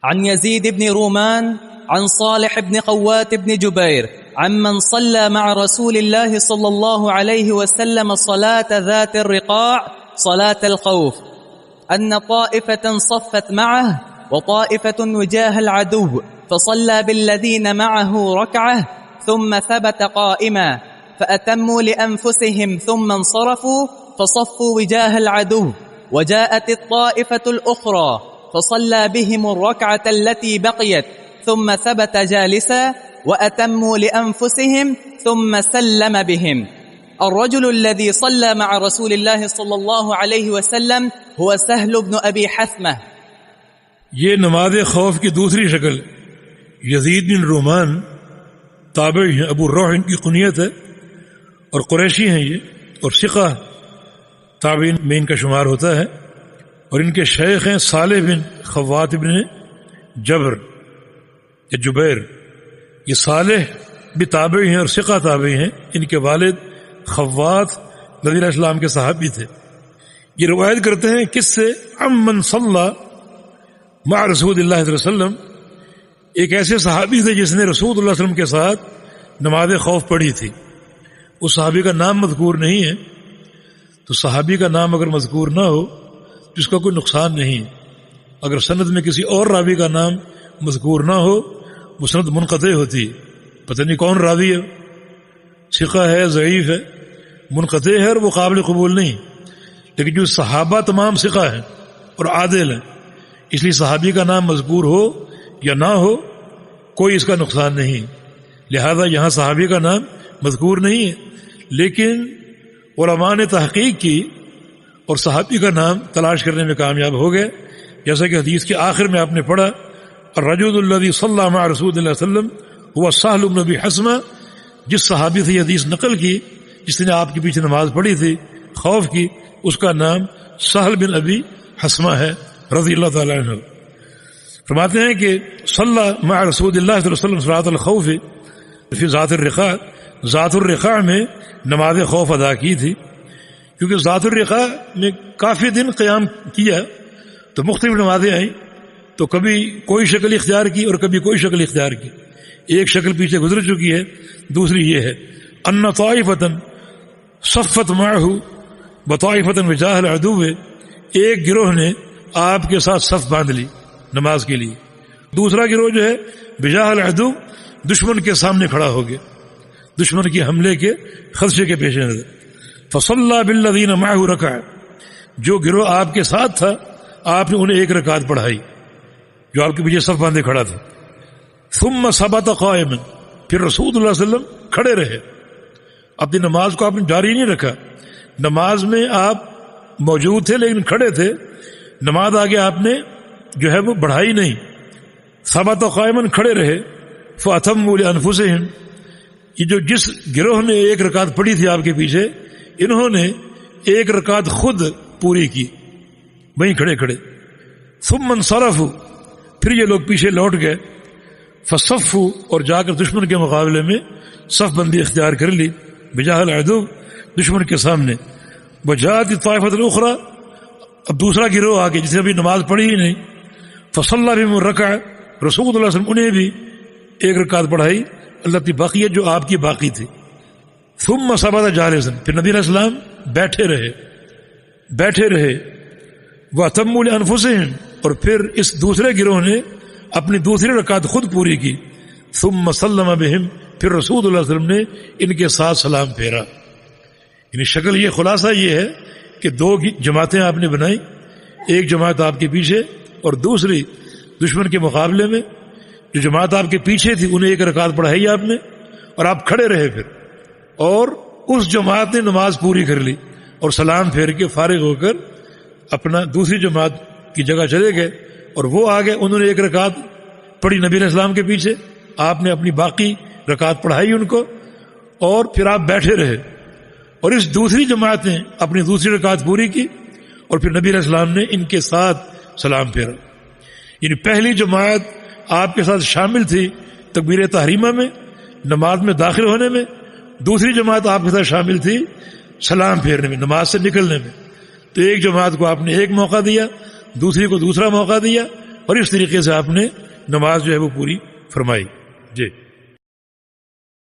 عن يزيد بن رومان عن صالح بن خوات بن جبير عمن صلى مع رسول الله صلى الله عليه وسلم صلاة ذات الرقاع صلاة الخوف أن طائفة صفت معه وطائفة وجاه العدو فصلى بالذين معه ركعة ثم ثبت قائما فأتموا لأنفسهم ثم انصرفوا فصفوا وجاه العدو وجاءت الطائفة الأخرى فصلى بهم الركعة التي بقيت ثم ثبت جالسا وأتموا لأنفسهم ثم سلم بهم. الرجل الذي صلى مع رسول الله صلى الله عليه وسلم هو سهل بن أبي حثمة. یہ نماز خوف کی دوسری شکل. یزید بن رومان تابعی ہیں، ابو روح ان کی کنیت ہے اور قریشی ہیں یہ، اور ثقہ تابعین میں ان کا شمار ہوتا ہے، اور ان کے شیخ ہیں صالح بن خوات بن جبر یا جبیر. یہ صالح بھی تابعی ہیں اور ثقہ تابعی ہیں. ان کے والد خوات نبی علیہ السلام کے صحابی تھے. یہ روایت کرتے ہیں کس سے؟ امن صلی مع رسول اللہ صلی اللہ علیہ وسلم، ایک ایسے صحابی تھے جس نے رسول اللہ صلی اللہ علیہ وسلم کے ساتھ نماز خوف پڑھی تھی. اس صحابی کا نام مذکور نہیں ہے، تو صحابی کا نام اگر مذکور نہ ہو تو اس کا کوئی نقصان نہیں. اگر سند میں کسی اور راوی کا نام مذکور نہ ہو وہ سند منقطع ہوتی، پتہ نہیں کون راوی ہے، ثقہ ہے، ضعیف ہے، منقطع ہے اور وہ قابل قبول نہیں. لیکن جو صحابہ تمام ثقہ ہیں اور عادل ہیں، اس لیے صحابی کا نام مذکور ہو یا نہ ہو کوئی اس کا نقصان نہیں. لہذا یہاں صحابی کا نام مذکور نہیں ہے، لیکن علماء نے تحقیق کی اور صحابی کا نام تلاش کرنے میں کامیاب ہو گئے. جیسا کہ حدیث کے آخر میں آپ نے پڑھا، الرجل الذی صلی مع رسول اللہ صلی اللہ علیہ وسلم هو سہل بن ابی حثمہ. جس صحابی سے یہ حدیث نقل کی، جس نے آپ کے پیچھے نماز پڑھی تھی خوف کی، اس کا نام سہل بن ابی حثمہ ہے رضی اللہ تعالی عنہ. فرماتے ہیں کہ صلی مع رسول اللہ صلی اللہ علیہ وسلم صلاۃ الخوف فی ذات الرقاع، ذات الرقاع میں نماز خوف ادا کی تھی. کیونکہ ذات الرقاع میں کافی دن قیام کیا تو مختلف نمازیں آئیں، تو کبھی کوئی شکل اختیار کی اور کبھی کوئی شکل اختیار کی. ایک شکل پیچھے گزر چکی ہے، دوسری یہ ہے ان طائفۃ صفت معہ بطائفۃ وجاہ العدو. ایک گروہ نے آپ کے ساتھ صف باندھ لی نماز کے لیے، دوسرا گروہ جو ہے بجاہ العدو دشمن کے سامنے کھڑا ہو گیا، دشمن کے حملے کے خدشے کے پیش نظر. فصلی بالذین معہ رکعہ، جو گروہ آپ کے ساتھ تھا آپ نے انہیں ایک رکعت پڑھائی جو آپ کے پیچھے صف باندھے کھڑا تھا. ثم ثبت قائما، پھر رسول اللہ صلی اللہ علیہ وسلم کھڑے رہے. اپنی نماز کو آپ نے جاری نہیں رکھا، نماز میں آپ موجود تھے لیکن کھڑے تھے، نماز آگے آپ نے جو ہے وہ بڑھائی نہیں. ثبت قائما، کھڑے رہے. فاتموا لانفسہم، یہ جو جس گروہ نے ایک رکعت پڑھی تھی آپ کے پیچھے، انہوں نے ایک رکعت خود پوری کی وہیں کھڑے کھڑے. ثم انصرفوا، پھر یہ لوگ پیچھے لوٹ گئے. فصفوا، اور جا کر دشمن کے مقابلے میں صف بندی اختیار کر لی بجاہ العدو، دشمن کے سامنے. وجاءت الطائفۃ الاخری، اب دوسرا گروہ آگے جس نے ابھی نماز پڑھی ہی نہیں. فصلی بہم الرکعہ، رسول اللہ صلی اللہ علیہ وسلم انہیں بھی ایک رکعت پڑھائی التی بقیت، جو آپ کی باقی تھی. ثم ثبت جالسا، پھر نبی علیہ السلام بیٹھے رہے. واتموا لانفسہم، اور پھر اس دوسرے گروہ نے اپنی دوسری رکعت خود پوری کی. ثم سلم بہم، پھر رسول اللہ صلی اللہ علیہ وسلم نے ان کے ساتھ سلام پھیرا. یعنی شکل یہ خلاصہ یہ ہے کہ دو جماعتیں آپ نے بنائی، ایک جماعت آپ کے پیچھے اور دوسری دشمن کے مقابلے میں. جو جماعت آپ کے پیچھے تھی انہیں ایک رکعت پڑھائی آپ نے اور آپ کھڑے رہے پھر، اور اس جماعت نے نماز پوری کر لی اور سلام پھیر کے فارغ ہو کر اپنا دوسری جماعت کی جگہ چلے گئے. اور وہ آگے انہوں نے ایک رکعت پڑھی نبی علیہ السلام کے پیچھے، آپ نے اپنی باقی رکعت پڑھائی ان کو، اور پھر آپ بیٹھے رہے. اور اس دوسری جماعت نے اپنی دوسری رکعت پوری کی اور پھر نبی علیہ السلام نے ان کے ساتھ سلام پھیرا. یعنی پہلی جماعت آپ کے ساتھ شامل تھی تکبیر تحریمہ میں، نماز میں داخل ہونے میں، دوسری جماعت آپ کے ساتھ شامل تھی سلام پھیرنے میں، نماز سے نکلنے میں. تو ایک جماعت کو آپ نے ایک موقع دیا، دوسری کو دوسرا موقع دیا، اور اس طریقے سے آپ نے نماز جو ہے وہ پوری فرمائی. جی